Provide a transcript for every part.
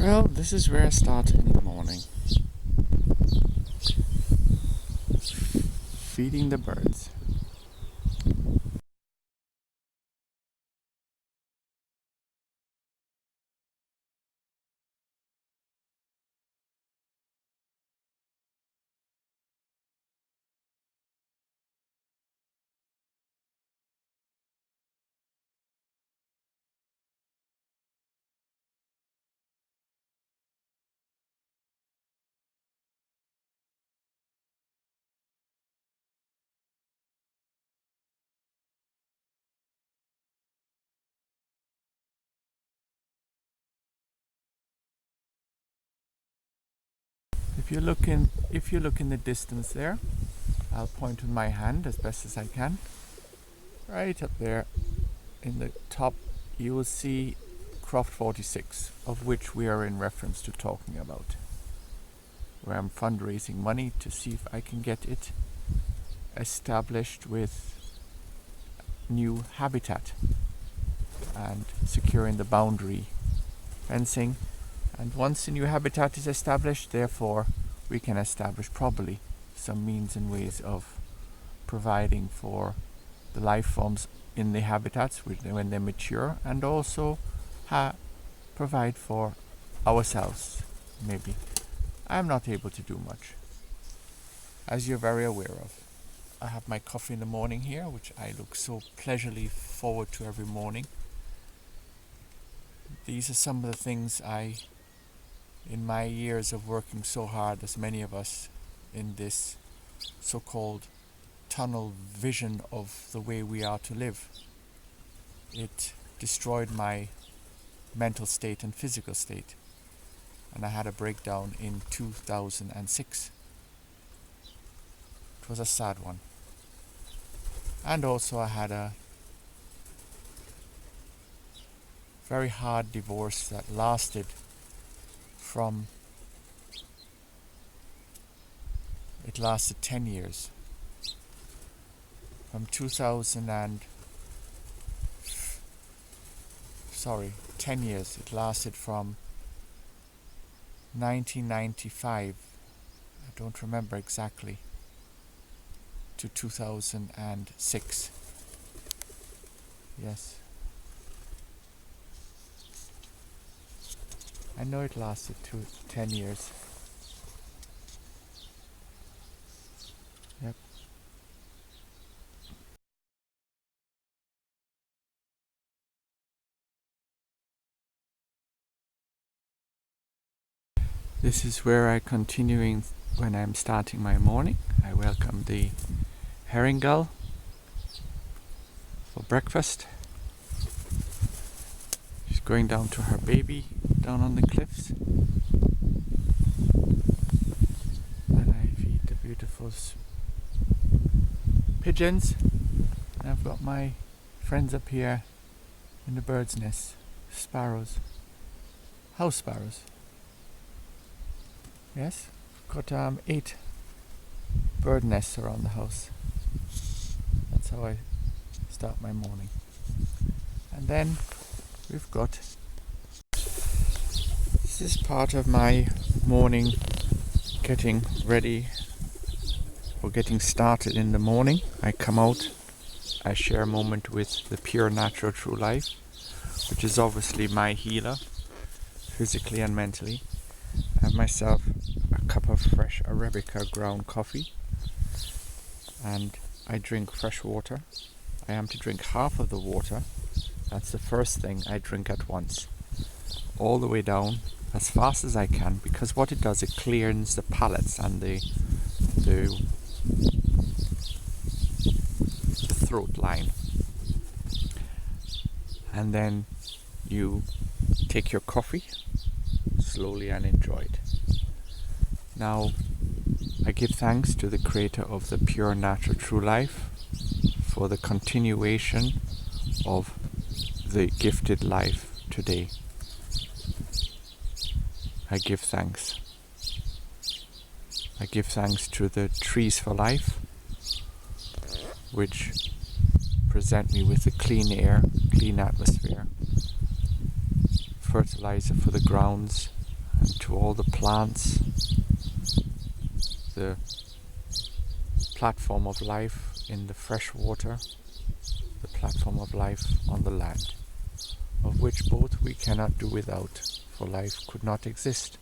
Well, this is where I start in the morning. Feeding the birds. If you look in the distance there, I'll point with my hand as best as I can. Right up there in the top you will see Croft 46, of which we are in reference to talking about, where I'm fundraising money to see if I can get it established with new habitat and securing the boundary fencing. And once the new habitat is established, therefore, we can establish probably some means and ways of providing for the life forms in the habitats when they mature, and also provide for ourselves, maybe. I'm not able to do much, as you're very aware of. I have my coffee in the morning here, which I look so pleasurably forward to every morning. These are some of the things in my years of working so hard, as many of us, in this so-called tunnel vision of the way we are to live, it destroyed my mental state and physical state, and I had a breakdown in 2006. It was a sad one. And also I had a very hard divorce that lasted it lasted 10 years. From 10 years. It lasted from 1995, I don't remember exactly, to 2006. Yes. I know it lasted 10 years. Yep. This is where I continuing when I'm starting my morning. I welcome the herring gull for breakfast. She's going down to her baby down on the cliffs. And I feed the beautiful pigeons. And I've got my friends up here in the bird's nest, sparrows, house sparrows. Yes, got 8 bird nests around the house. That's how I start my morning. And then we've got, this is part of my morning getting ready or getting started in the morning. I come out, I share a moment with the pure natural true life, which is obviously my healer, physically and mentally. I have myself a cup of fresh Arabica ground coffee, and I drink fresh water. I am to drink half of the water. That's the first thing I drink at once, all the way down as fast as I can, because what it does, it clears the palates and the throat line. And then you take your coffee slowly and enjoy it. Now, I give thanks to the creator of the pure natural true life for the continuation of the gifted life today. I give thanks. I give thanks to the trees for life, which present me with the clean air, clean atmosphere, fertilizer for the grounds, to all the plants, the platform of life in the fresh water, the platform of life on the land, of which both we cannot do without, for life could not exist.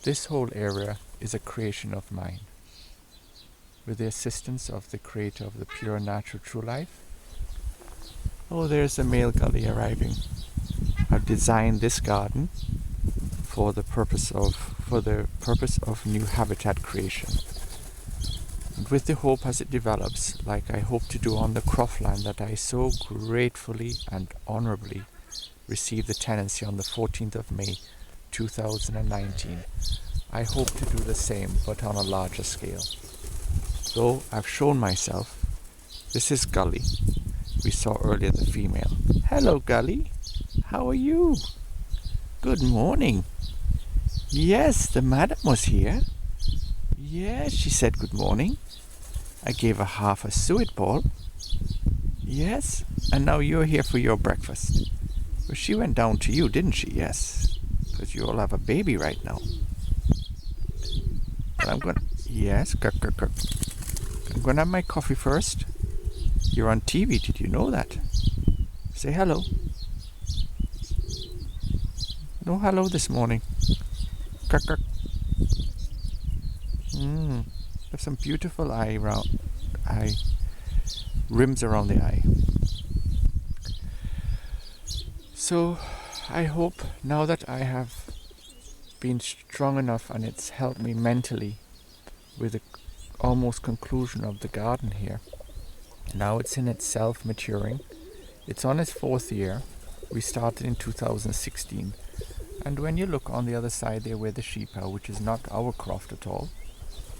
This whole area is a creation of mine. With the assistance of the creator of the pure natural true life. Oh, there's a male gully arriving. I've designed this garden for the purpose of new habitat creation. And with the hope as it develops, like I hope to do on the Croft land that I so gratefully and honorably received the tenancy on the 14th of May 2019, I hope to do the same but on a larger scale. Though I've shown myself, this is Gully. We saw earlier the female. Hello Gully, how are you? Good morning. Yes, the madam was here. Yes, she said good morning. I gave her half a suet ball. Yes, and now you're here for your breakfast. Well, she went down to you, didn't she? Yes, because you all have a baby right now. But I'm going to... Yes, I'm going to have my coffee first. You're on TV, did you know that? Say hello. No hello this morning. There's some beautiful eye rims around the eye. So I hope now that I have been strong enough and it's helped me mentally with the almost conclusion of the garden here. Now it's in itself maturing. It's on its 4th year. We started in 2016. And when you look on the other side there where the sheep are, which is not our croft at all,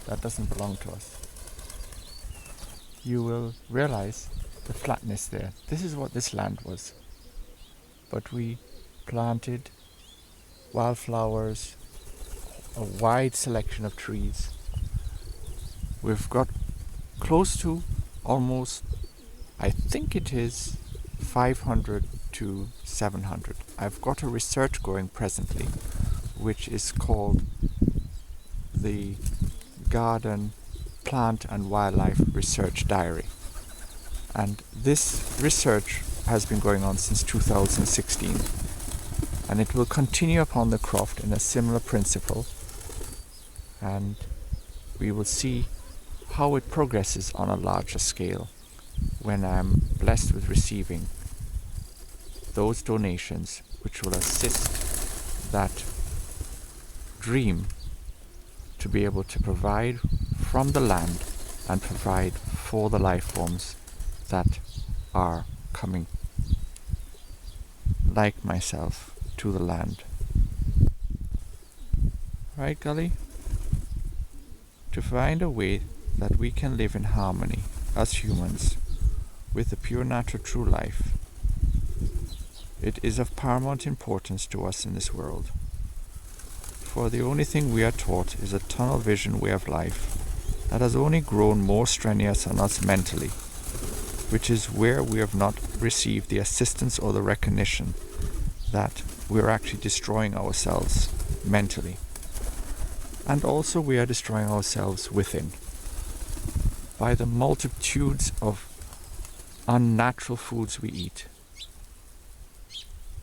that doesn't belong to us, you will realize the flatness there. This is what this land was. But we planted wildflowers, a wide selection of trees. We've got close to almost, I think it is 500 to 700. I've got a research going presently, which is called the Garden Plant and Wildlife Research Diary. And this research has been going on since 2016. And it will continue upon the Croft in a similar principle. And we will see how it progresses on a larger scale when I'm blessed with receiving those donations which will assist that dream to be able to provide from the land and provide for the life forms that are coming like myself to the land. Right, Gully? To find a way that we can live in harmony as humans with the pure natural true life. It is of paramount importance to us in this world. For the only thing we are taught is a tunnel vision way of life that has only grown more strenuous on us mentally, which is where we have not received the assistance or the recognition that we are actually destroying ourselves mentally. And also we are destroying ourselves within by the multitudes of unnatural foods we eat,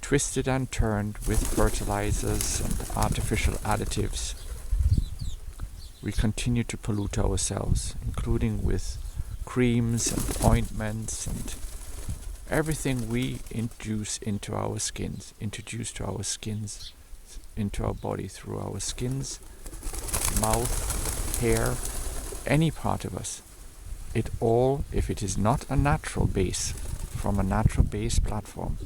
twisted and turned with fertilizers and artificial additives. We continue to pollute ourselves, including with creams and ointments and everything we introduce into our skins, into our body through our skins, mouth, hair, any part of us. It all, if it is not a natural base, from a natural base platform,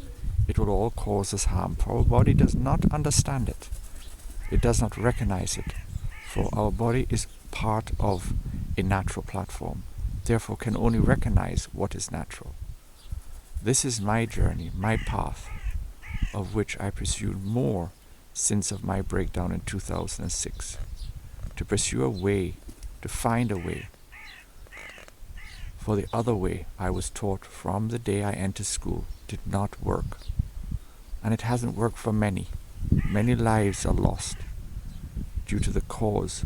it will all cause us harm. For our body does not understand it. It does not recognize it. For our body is part of a natural platform, therefore can only recognize what is natural. This is my journey, my path, of which I pursued more since of my breakdown in 2006. To pursue a way, to find a way. For the other way I was taught from the day I entered school did not work. And it hasn't worked for many. Many lives are lost due to the cause.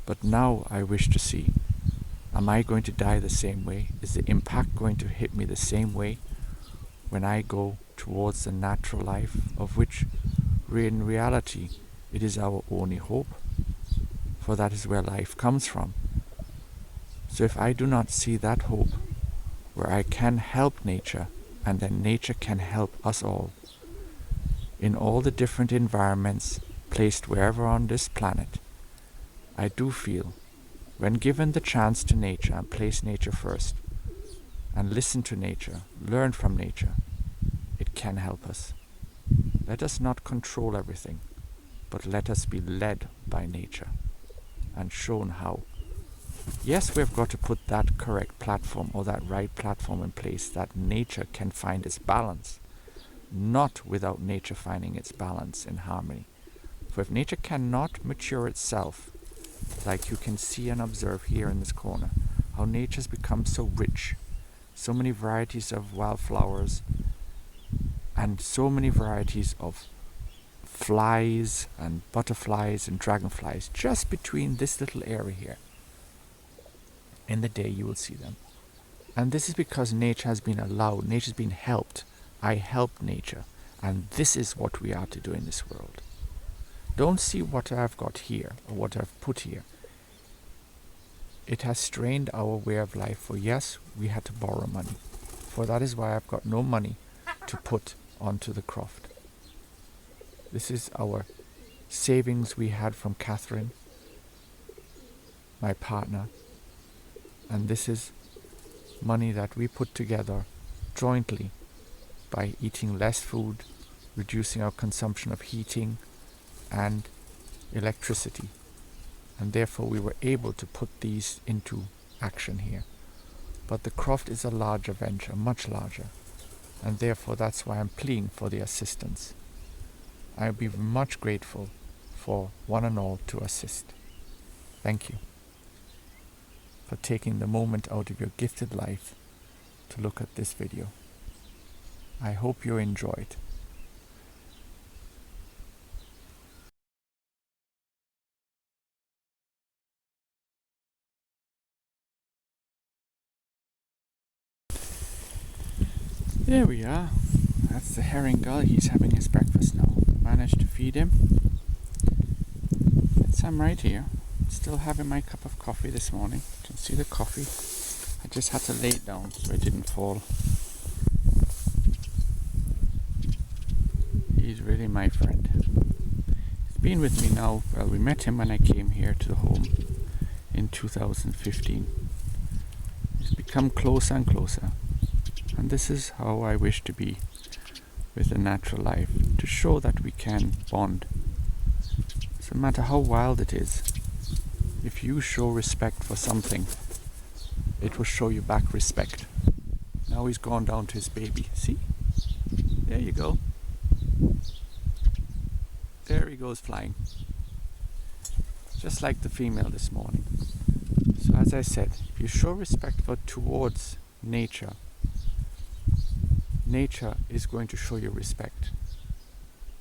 But now I wish to see, am I going to die the same way? Is the impact going to hit me the same way when I go towards the natural life, of which in reality it is our only hope? For that is where life comes from. So if I do not see that hope, where I can help nature, and then nature can help us all, in all the different environments placed wherever on this planet, I do feel, when given the chance to nature and place nature first, and listen to nature, learn from nature, it can help us. Let us not control everything, but let us be led by nature and shown how. Yes, we've got to put that correct platform or that right platform in place that nature can find its balance, not without nature finding its balance and harmony. For if nature cannot mature itself, like you can see and observe here in this corner, how nature's become so rich, so many varieties of wildflowers, and so many varieties of flies and butterflies and dragonflies just between this little area here. In the day you will see them. And this is because nature has been allowed, nature's been helped. I help nature, and this is what we are to do in this world. Don't see what I've got here or what I've put here. It has strained our way of life, for yes, we had to borrow money. For that is why I've got no money to put onto the Croft. This is our savings we had from Catherine, my partner, and this is money that we put together jointly by eating less food, reducing our consumption of heating and electricity, and therefore we were able to put these into action here. But the Croft is a larger venture, much larger, and therefore that's why I'm pleading for the assistance. I'll be much grateful for one and all to assist. Thank you for taking the moment out of your gifted life to look at this video. I hope you enjoy it. There we are. That's the herring gull. He's having his breakfast now. Managed to feed him. Yes, I'm right here. Still having my cup of coffee this morning. You can see the coffee. I just had to lay it down so it didn't fall. He's really my friend. He's been with me now. Well, we met him when I came here to the home in 2015. He's become closer and closer. And this is how I wish to be with the natural life, to show that we can bond. So no matter how wild it is, if you show respect for something, it will show you back respect. Now he's gone down to his baby. See? There you go. There he goes flying. Just like the female this morning. So as I said, if you show respect towards nature, nature is going to show you respect,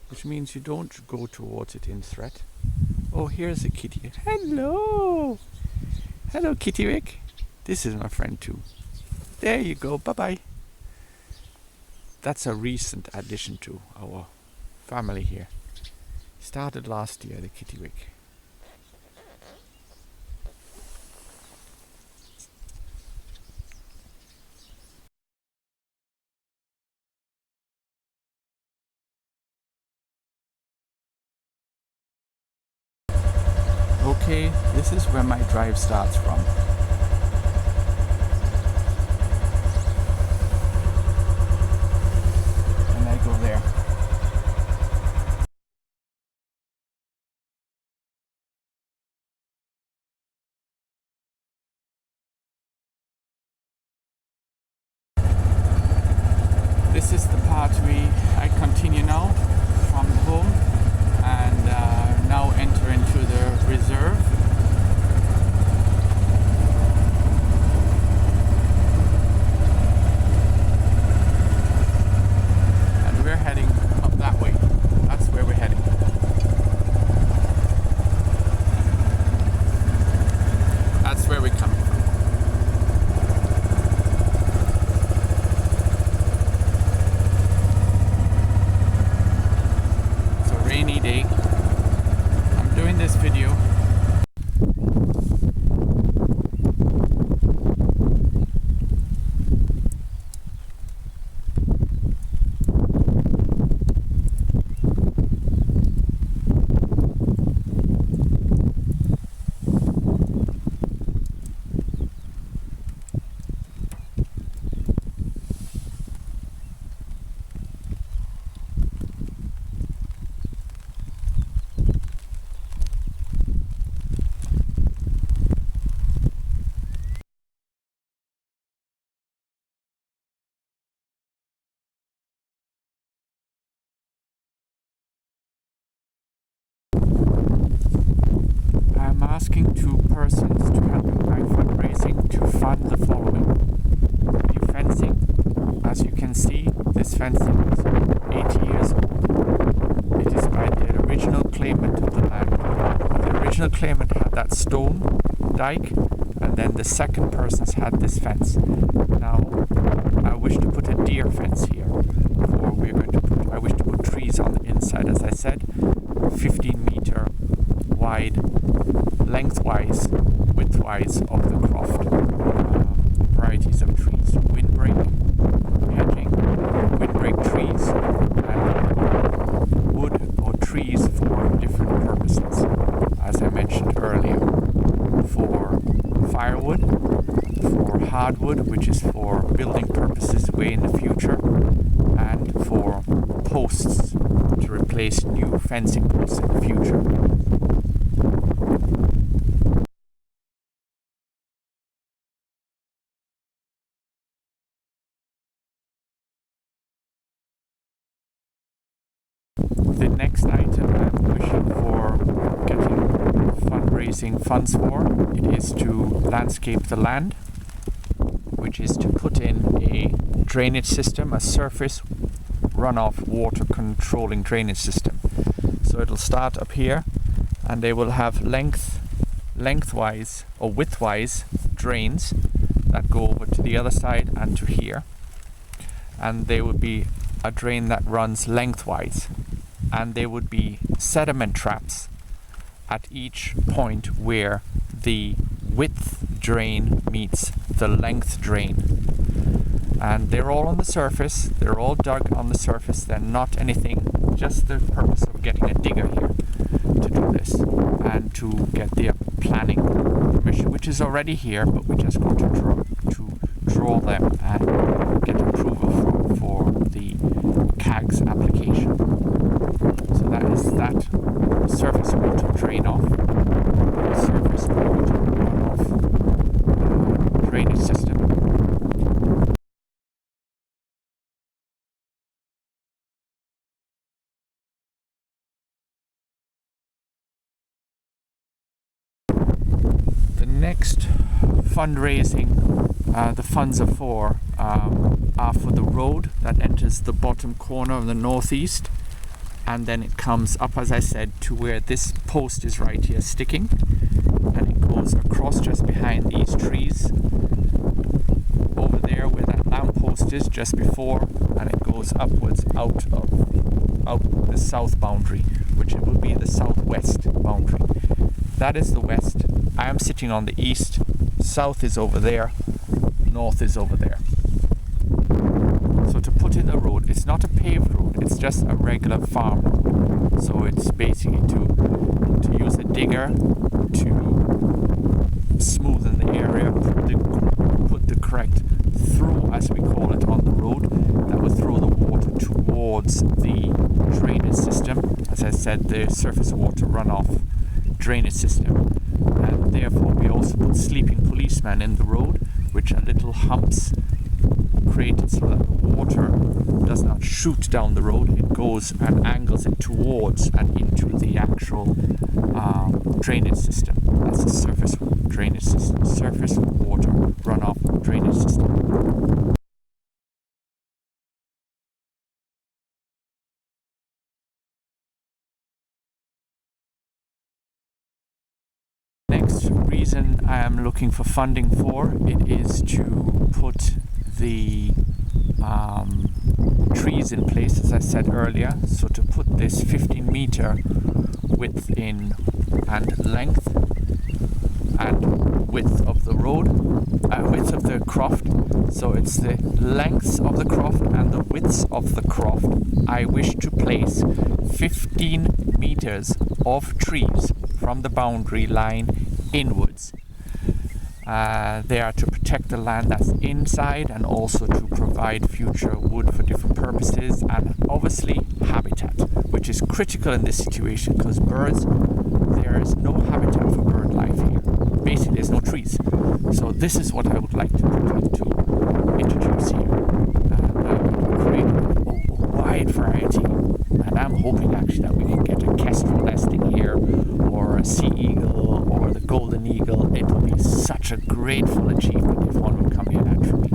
which means you don't go towards it in threat. Oh, here's a kitty. Hello! Hello, Kittywick. This is my friend too. There you go. Bye-bye. That's a recent addition to our family here. Started last year, the Kittywick. Okay, this is where my drive starts from. And I go there. This is the part I continue now from home and now enter into the reserve. fencing is 80 years old. It is by the original claimant of the land. The original claimant had that stone dike, and then the second person's had this fence. Now, I wish to put a deer fence here. I wish to put trees on the inside, as I said, 15-meter wide, lengthwise, widthwise of the Croft. Varieties of trees: windbreak, hedging, windbreak trees, and wood or trees for different purposes. As I mentioned earlier, for firewood, for hardwood, which is for building purposes way in the future, and for posts to replace new fencing posts in the future. The next item I'm wishing for getting fundraising funds for, it is to landscape the land, which is to put in a drainage system, a surface runoff water controlling drainage system. So it'll start up here, and they will have lengthwise or widthwise drains that go over to the other side and to here, and there would be a drain that runs lengthwise, and there would be sediment traps at each point where the width drain meets the length drain. And they're all on the surface, they're all dug on the surface, they're not anything, just the purpose of getting a digger here to do this and to get their planning permission, which is already here, but we just got to draw them and get approval for the CAG's application. So that is that surface water drain off, surface water runoff drainage system. The next fundraising, the funds are for the road that enters the bottom corner of the northeast, and then it comes up, as I said, to where this post is right here sticking, and it goes across just behind these trees over there where that lamp post is just before, and it goes upwards out the south boundary, which it will be the southwest boundary. That is the west. I am sitting on the east. South is over there, north is over there. So to put in the road, it's not a paved road, it's just a regular farm road. So it's basically to use a digger to smoothen the area, put the correct throw, as we call it, on the road that will throw the water towards the drainage system. As I said, the surface water runoff drainage system. And therefore we also put sleeping policemen in the road, which are little humps created so that the water does not shoot down the road. It goes and angles it towards and into the actual drainage system. That's the surface drainage system, surface water runoff drainage system. Next reason I am looking for funding for it is to put the trees in place, as I said earlier. So to put this 15-meter width in and length and width of the road, width of the Croft. So it's the lengths of the Croft and the widths of the Croft. I wish to place 15 meters of trees from the boundary line inwards. They are to protect the land that's inside and also to provide future wood for different purposes, and obviously habitat, which is critical in this situation because birds, there is no habitat for bird life here. Basically there's no trees. So this is what I would like to introduce here and create a wide variety. And I'm hoping actually that we can get a kestrel nesting here, or a sea eagle, or the golden eagle. It will be such a grateful achievement if one would come here naturally.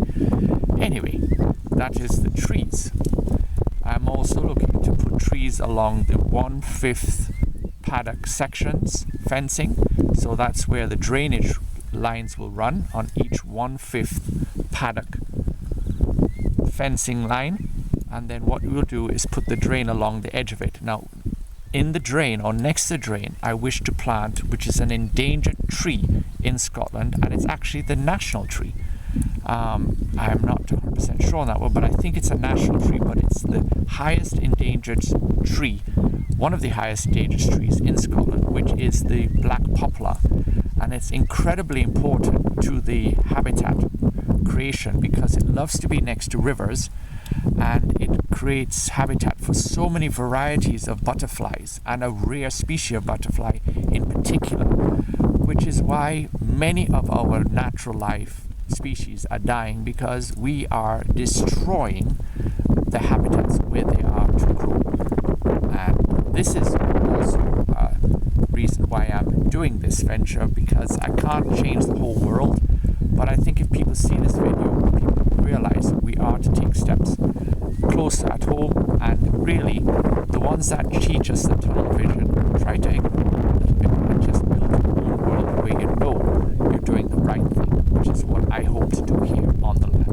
Anyway, that is the trees. also looking to put trees along the 1/5 paddock sections fencing, so that's where the drainage lines will run on each 1/5 paddock fencing line. And then what we'll do is put the drain along the edge of it. Now, in the drain or next to the drain, I wish to plant, which is an endangered tree in Scotland, and it's actually the national tree. I'm not 100% sure on that one, but I think it's a national tree, but it's the highest endangered tree, one of the highest endangered trees in Scotland, which is the black poplar. And it's incredibly important to the habitat creation because it loves to be next to rivers, and it creates habitat for so many varieties of butterflies, and a rare species of butterfly in particular, which is why many of our natural life species are dying, because we are destroying the habitats where they are to grow. And this is also a reason why I'm doing this venture, because I can't change the whole world, but I think if people see this video, people realize we are to take steps closer at home, and really the ones that teach us the television, try to ignore a little bit and just build your own world where you know you're doing the right thing, which is what I hope to do here on the land.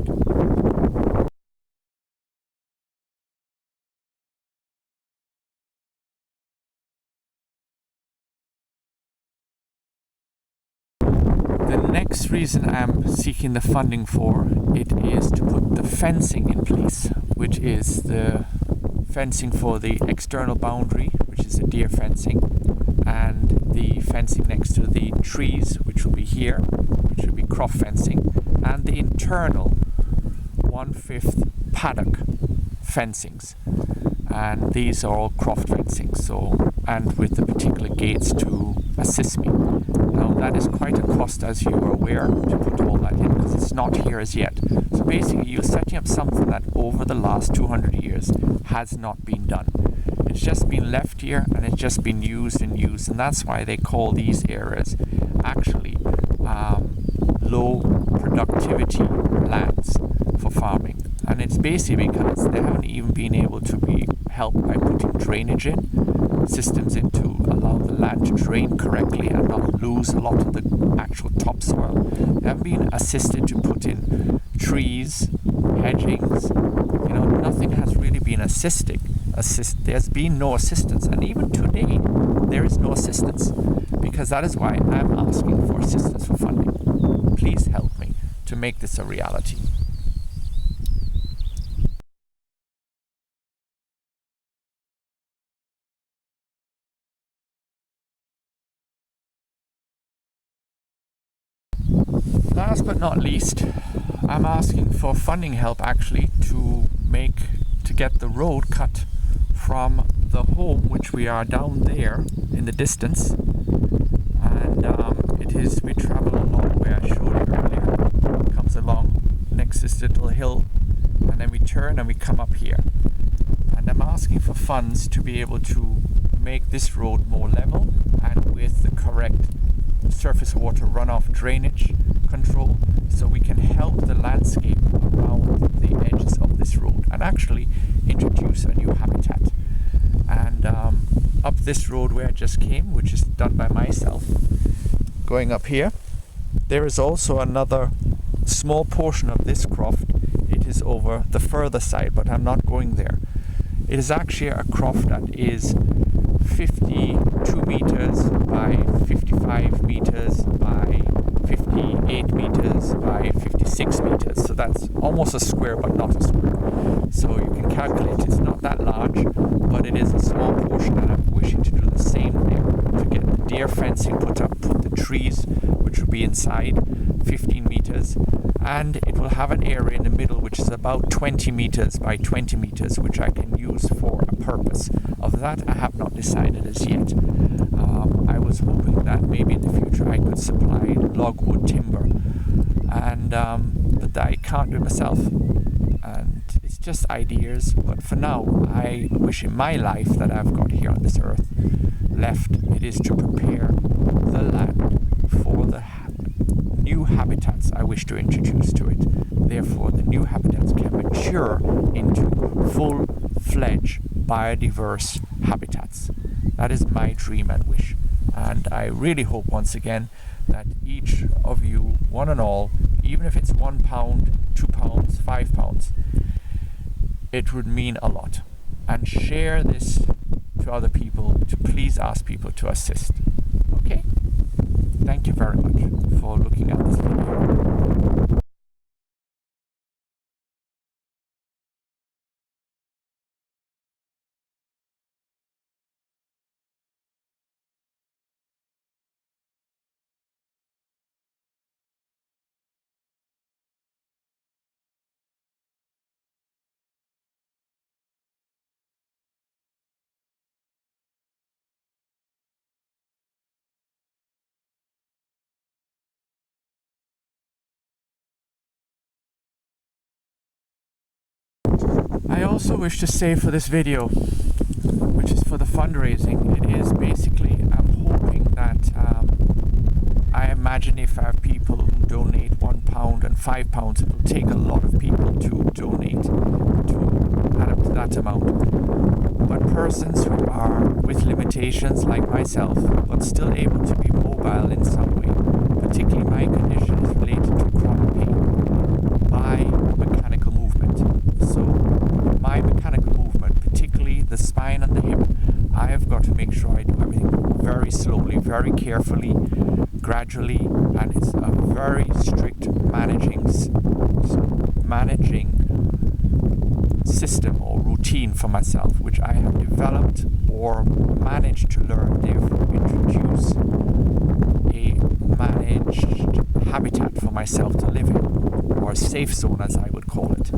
The next reason I'm seeking the funding for it is to put the fencing in place, which is the fencing for the external boundary, which is a deer fencing, and the fencing next to the trees, which will be here, which will be Croft fencing, and the internal 1/5 paddock fencings. And these are all Croft fencing, so, and with the particular gates to assist me. Now that is quite a cost, as you are aware, to put all that in, because it's not here as yet. So basically you're setting up something that over the last 200 years has not been done. It's just been left here, and it's just been used, and that's why they call these areas actually low productivity lands for farming. And it's basically because they haven't even been able to be helped by putting drainage in, systems in to allow the land to drain correctly and not lose a lot of the actual topsoil. They haven't been assisted to put in trees, hedgings, nothing has really been there's been no assistance, and even today there is no assistance, because that is why I'm asking for assistance for funding. Please help me to make this a reality. Last but not least, I'm asking for funding help actually to get the road cut from the home, which we are down there in the distance, and we travel along where I showed you earlier. It comes along next this little hill, and then we turn and we come up here. And I'm asking for funds to be able to make this road more level and with the correct surface water runoff drainage control, so we can help the landscape around the edges of this road and actually introduce a new habitat. And up this road where I just came, which is done by myself, going up here, there is also another small portion of this croft. It is over the further side, but I'm not going there. It is actually a croft that is 52 meters by 55 meters by 58 meters by 56 meters. So that's almost a square, but not a square. So you can calculate it's not that large, but it is a small portion, and I'm wishing to do the same there to get the deer fencing put up, put the trees, which will be inside 15 meters, and it will have an area in the middle which is about 20 meters by 20 meters, which I can use for a purpose. Of that I have not decided as yet. I was hoping that maybe in the future I could supply logwood timber, and but I can't do it myself, and it's just ideas. But for now, I wish in my life that I've got here on this earth left, it is to prepare the land for the new habitats I wish to introduce to it. therefore the new habitats can mature into full-fledged biodiverse habitats. That is my dream and wish, and I really hope once again that each of you, one and all, even if it's £1, £2, £5, it would mean a lot. And share this to other people, to please ask people to assist. Okay? Thank you very much for looking at this video. I also wish to say for this video, which is for the fundraising, it is basically, I'm hoping that I imagine if I have people who donate £1 and £5, it will take a lot of people to donate to add up to that amount. But persons who are with limitations like myself, but still able to be mobile in some way, particularly my condition is related to chronic pain by mechanical movement. So my mechanical movement, particularly the spine and the hip, I have got to make sure I do everything very slowly, very carefully, gradually, and it's a very strict managing system or routine for myself, which I have developed or managed to learn, therefore introduce a managed habitat for myself to live in, or a safe zone as I would call it.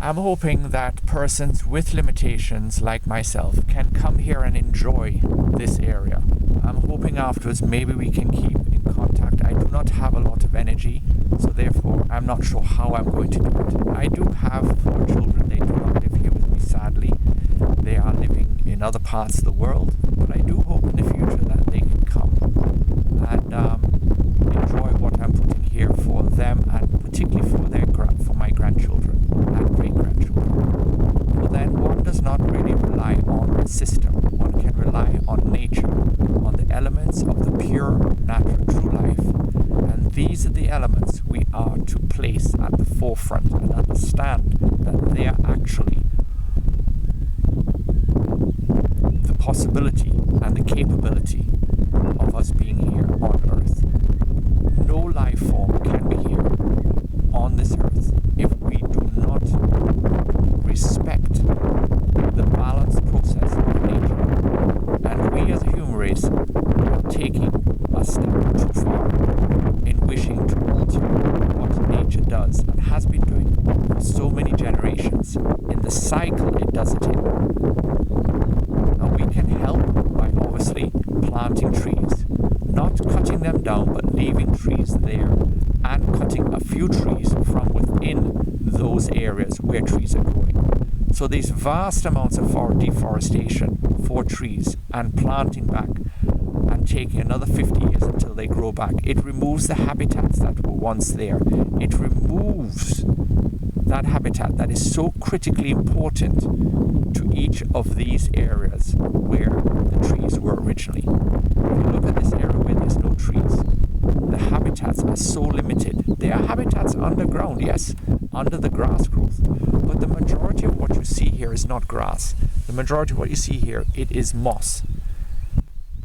I'm hoping that persons with limitations like myself can come here and enjoy this area. I'm hoping afterwards maybe we can keep in contact. I do not have a lot of energy, so therefore I'm not sure how I'm going to do it. I do have 4 children. They do not live here with me, sadly. They are living in other parts of the world, but I do hope in the future that they can come and enjoy what I'm putting here for them, and particularly for my grandchildren and great-grandchildren. Well, then one does not really rely on a system. One can rely on nature, on the elements of the pure, natural, true life. And these are the elements we are to place at the forefront and understand that they are actually the possibility and the capability of us being here on Earth. No life form can be here on this Earth if we do not respect the balanced process of nature. And we as a human race are taking a step too far in wishing to alter what nature does and has been doing for so many generations in the cycle it does it in. Now we can help by obviously planting trees, not cutting them down but leaving trees there, and cutting a few trees from within those areas where trees are growing. So these vast amounts of deforestation for trees and planting back and taking another 50 years until they grow back, it removes the habitats that were once there. It removes that habitat that is so critically important to each of these areas where the trees were originally. If you look at this area where there's no trees, the habitats are so limited. There are habitats underground, yes, under the grass growth, but the majority of what you see here is not grass. The majority of what you see here, it is moss.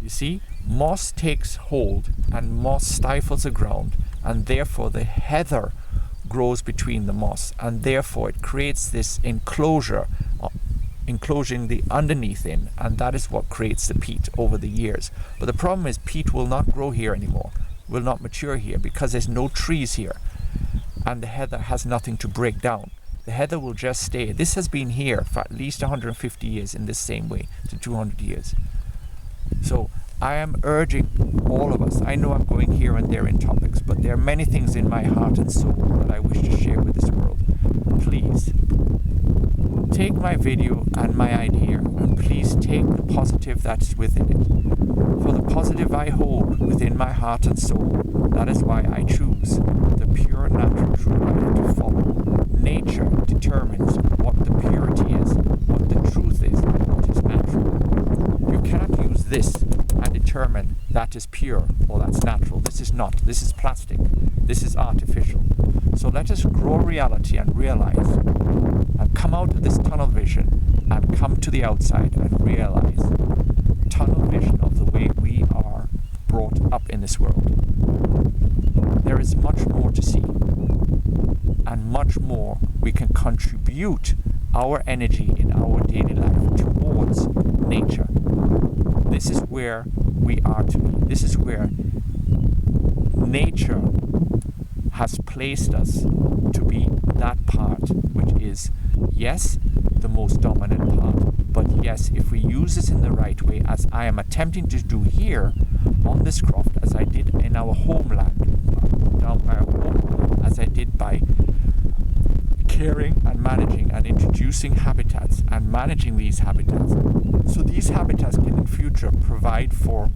You see, moss takes hold and moss stifles the ground, and therefore the heather grows between the moss, and therefore it creates this enclosure, enclosing the underneath in, and that is what creates the peat over the years. But the problem is peat will not grow here anymore, will not mature here, because there's no trees here, and the heather has nothing to break down. The heather will just stay. This has been here for at least 150 years in this same way, to 200 years. So I am urging all of us, I know I'm going here and there in topics, but there are many things in my heart and soul that I wish to share with this world. Please, take my video and my idea, and please take the positive that's within it. For the positive I hold within my heart and soul, that is why I choose the pure pure natural true life to follow. Nature determines what the purity is, what the truth is, and what is natural. You cannot use this and determine that is pure or that's natural. This is not. This is plastic. This is artificial. So let us grow reality and realize and come out of this tunnel vision and come to the outside and realize tunnel vision of the way we are brought up in this world. There is much more to see and much more we can contribute our energy in our daily life towards nature. This is where we are to be. This is where nature has placed us to be that part which is, yes, the most dominant part, but yes, if we use this in the right way, as I am attempting to do here on this croft, as I did in our homeland, down by our home, as I did by caring and managing and introducing habitats and managing these habitats. So these habitats can in future provide for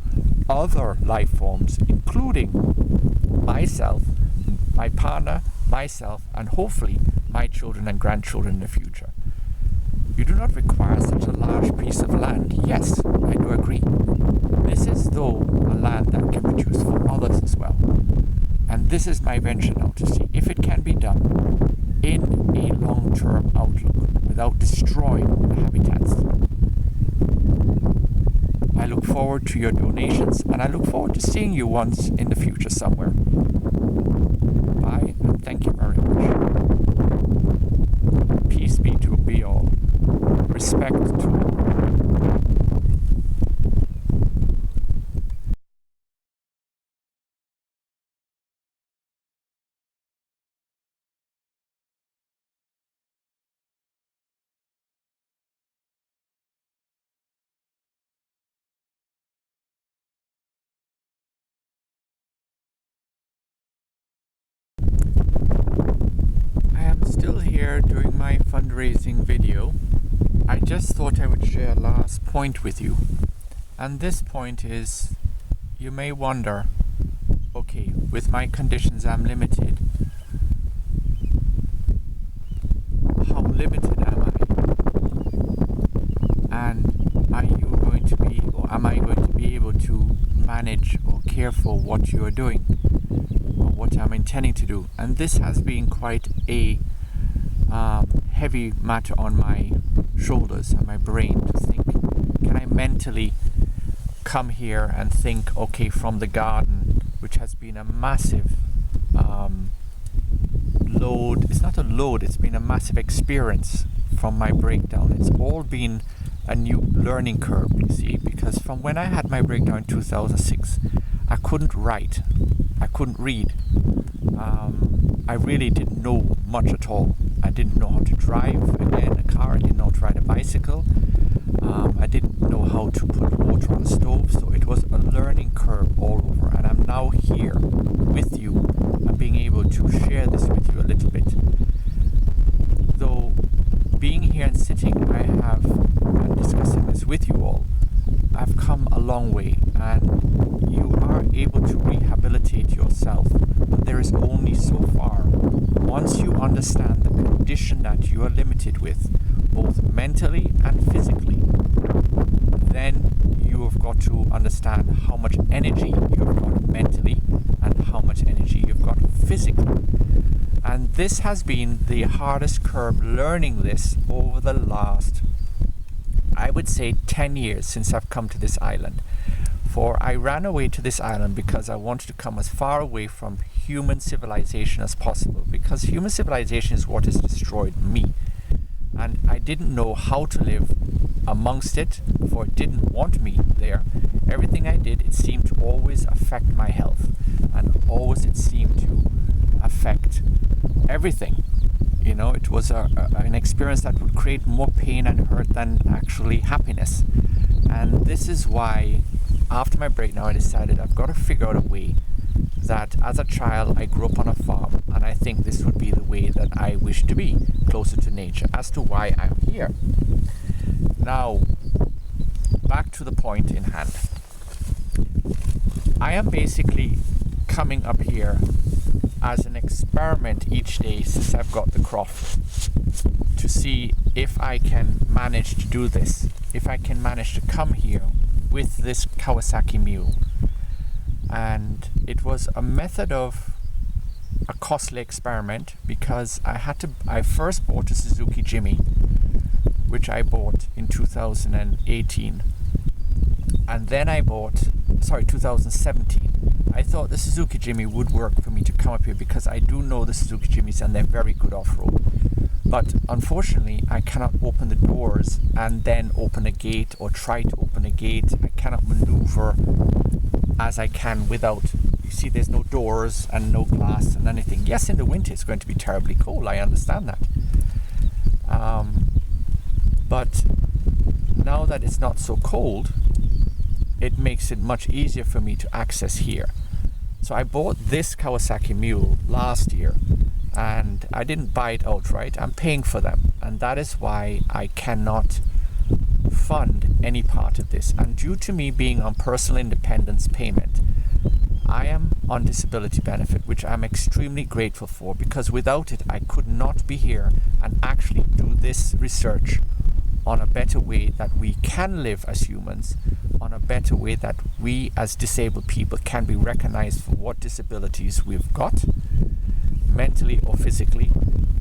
other life forms, including myself, my partner, myself, and hopefully my children and grandchildren in the future. You do not require such a large piece of land. Yes, I do agree. This is though a land that can be used for others as well. And this is my venture now to see if it can be done in a long-term outlook without destroying the habitats. I look forward to your donations and I look forward to seeing you once in the future somewhere. Bye and thank you very much. Peace be to be all. Respect to all. Still here doing my fundraising video. I just thought I would share a last point with you, and this point is, you may wonder, okay, with my conditions I'm limited. How limited am I? And are you going to be, or am I going to be able to manage or care for what you are doing or what I'm intending to do? And this has been quite a heavy matter on my shoulders and my brain to think, can I mentally come here and think, okay, from the garden, which has been a massive load, it's not a load, it's been a massive experience from my breakdown. It's all been a new learning curve, you see, because from when I had my breakdown in 2006, I couldn't write, I couldn't read, I really didn't know much at all. I didn't know how to drive again a car, I didn't know how to ride a bicycle, I didn't know how to put water on the stove, so it was a learning curve all over, and I'm now here with you and being able to share this with you a little bit. Though being here and sitting, I have, and discussing this with you all, I've come a long way, and you are able to rehabilitate yourself, but there is only so far. Once you understand the condition that you are limited with, both mentally and physically, then you have got to understand how much energy you have got mentally and how much energy you've got physically. And this has been the hardest curve, learning this over the last, I would say, 10 years since I've come to this island. For I ran away to this island because I wanted to come as far away from human civilization as possible, because human civilization is what has destroyed me, and I didn't know how to live amongst it, for it didn't want me there. Everything I did, it seemed to always affect my health, and always it seemed to affect everything. You know, it was an experience that would create more pain and hurt than actually happiness. And this is why after my breakdown I decided I've got to figure out a way that, as a child, I grew up on a farm, and I think this would be the way that I wish to be, closer to nature, as to why I'm here. Now, back to the point in hand. I am basically coming up here as an experiment each day since I've got the Croft to see if I can manage to do this, if I can manage to come here with this Kawasaki mule. And it was a method of a costly experiment because I first bought a Suzuki Jimmy, which I bought in 2018, and then I bought 2017. I thought the Suzuki Jimmy would work for me to come up here because I do know the Suzuki Jimmys and they're very good off-road. But unfortunately, I cannot open the doors and then open a gate or try to open a gate. I cannot maneuver as I can without, you see there's no doors and no glass and anything. Yes, in the winter it's going to be terribly cold, I understand that. But now that it's not so cold, it makes it much easier for me to access here. So I bought this Kawasaki mule last year and I didn't buy it outright. I'm paying for them, and that is why I cannot fund any part of this. And due to me being on personal independence payment, I am on disability benefit, which I'm extremely grateful for, because without it I could not be here and actually do this research on a better way that we can live as humans, on a better way that we as disabled people can be recognized for what disabilities we've got, mentally or physically,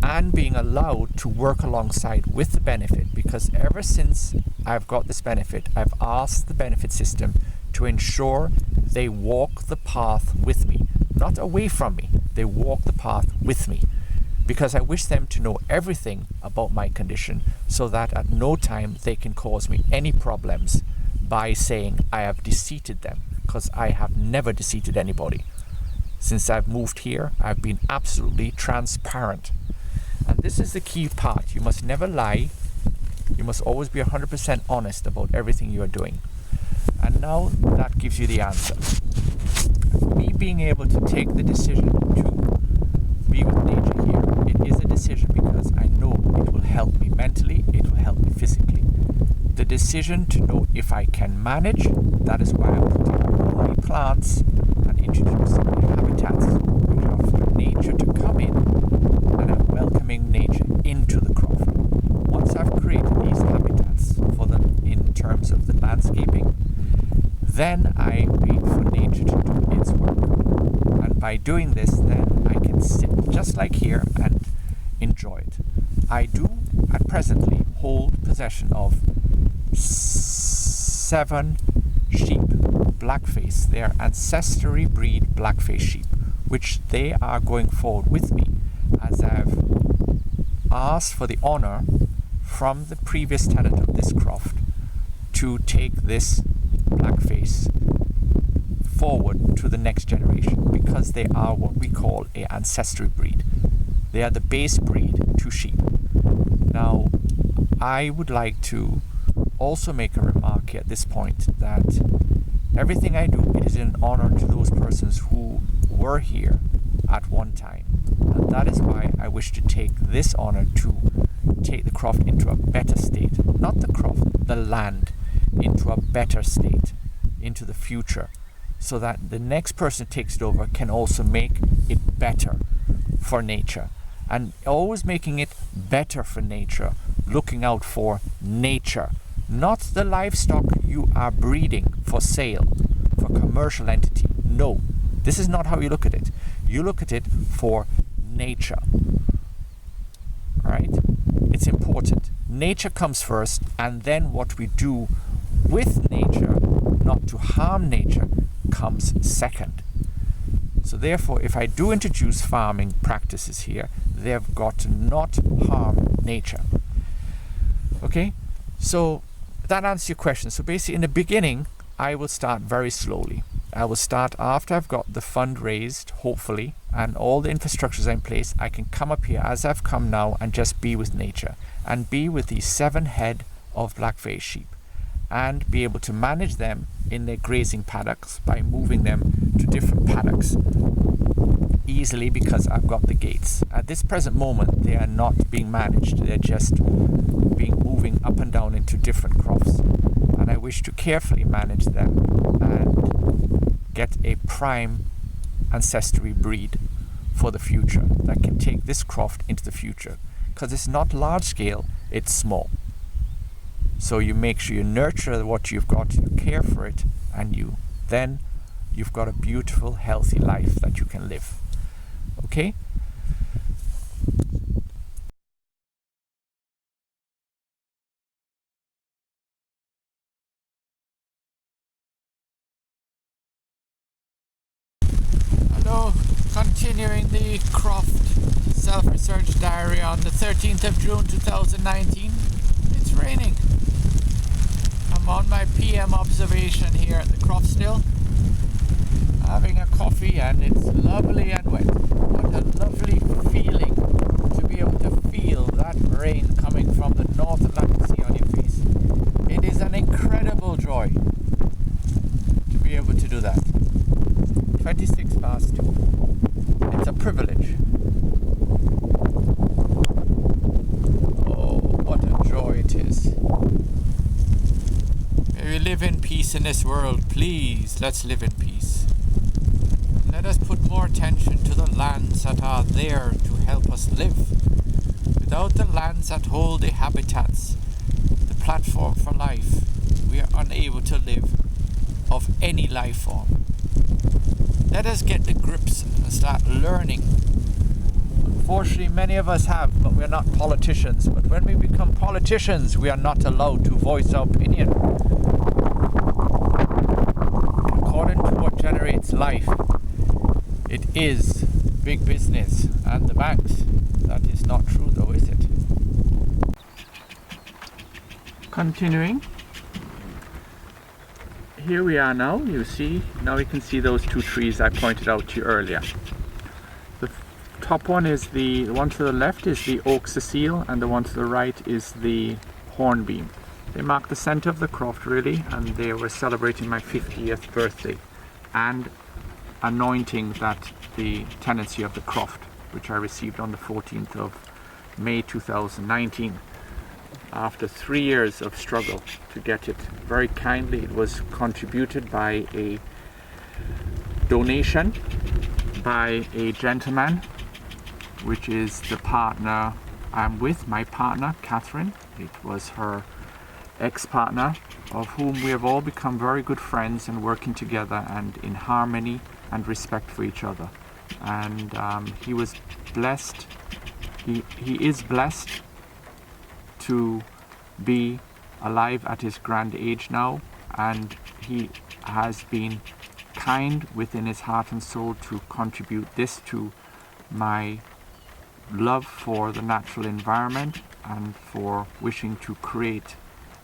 and being allowed to work alongside with the benefit. Because ever since I've got this benefit, I've asked the benefit system to ensure they walk the path with me, not away from me. They walk the path with me, because I wish them to know everything about my condition so that at no time they can cause me any problems by saying I have deceived them, because I have never deceived anybody. Since I've moved here, I've been absolutely transparent. And this is the key part. You must never lie. You must always be 100% honest about everything you are doing. And now that gives you the answer. Me being able to take the decision to be with nature here, it is a decision because I know it will help me mentally, it will help me physically. The decision to know if I can manage, that is why I'm putting only plants and introducing habitats which are for nature to come in, and I'm welcoming nature into the Croft. Once I've created these habitats for them in terms of the landscaping, then I wait for nature to do its work. And by doing this, then I can sit just like here and enjoy it. I do at presently hold possession of 7 sheep, blackface. They are ancestry breed blackface sheep, which they are going forward with me, as I've asked for the honor from the previous tenant of this Croft to take this blackface forward to the next generation, because they are what we call a ancestry breed. They are the base breed to sheep. Now, I would like to also make a remark at this point that everything I do, it is in honor to those persons who were here at one time. And that is why I wish to take this honor to take the Croft into a better state. Not the Croft, the land, into a better state, into the future, so that the next person who takes it over can also make it better for nature. And always making it better for nature, looking out for nature, not the livestock you are breeding for sale, for commercial entity. No, this is not how you look at it. You look at it for nature. All right? It's important. Nature comes first, and then what we do with nature, not to harm nature, comes second. So therefore, if I do introduce farming practices here, they've got to not harm nature. Okay? So that answers your question. So basically, in the beginning, I will start very slowly. I will start after I've got the fund raised, hopefully, and all the infrastructures are in place. I can come up here as I've come now and just be with nature, and be with these 7 head of blackface sheep, and be able to manage them in their grazing paddocks by moving them to different paddocks easily, because I've got the gates. At this present moment, they are not being managed. They're just moving up and down into different crofts, and I wish to carefully manage them and get a prime ancestry breed for the future, that can take this croft into the future. Because it's not large scale, it's small. So you make sure you nurture what you've got, you care for it, and you've got a beautiful, healthy life that you can live. Okay? Hello, continuing the Croft self-research diary on the 13th of June 2019. It's raining. I'm on my PM observation here at the Croft still, having a coffee, and it's lovely and wet. What a lovely feeling to be able to feel that rain coming from the North Atlantic Sea on your face. It is an incredible joy to be able to do that. 26 past 2. It's a privilege. Oh, what a joy it is. May we live in peace in this world. Please, let's live in peace. Let us put more attention to the lands that are there to help us live. Without the lands that hold the habitats, the platform for life, we are unable to live of any life form. Let us get the grips and start learning. Unfortunately, many of us have, but we're not politicians. But when we become politicians, we are not allowed to voice our opinion. According to what generates life, it is big business and the banks. That is not true though, is it? Continuing. Here we are now, you see, now we can see those two trees I pointed out to you earlier. The top one is the one to the left is the oak Cecile, and the one to the right is the hornbeam. They mark the center of the croft really, and they were celebrating my 50th birthday and anointing that the tenancy of the croft, which I received on the 14th of May 2019. After 3 years of struggle to get it. Very kindly, it was contributed by a donation by a gentleman, which is the partner I'm with, my partner, Catherine. It was her ex-partner, of whom we have all become very good friends and working together and in harmony and respect for each other. And he was blessed, he is blessed to be alive at his grand age now, and he has been kind within his heart and soul to contribute this to my love for the natural environment and for wishing to create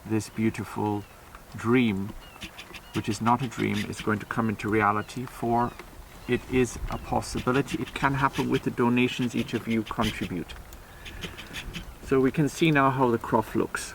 this beautiful dream, which is not a dream, it's going to come into reality, for it is a possibility. It can happen with the donations each of you contribute. So we can see now how the croft looks.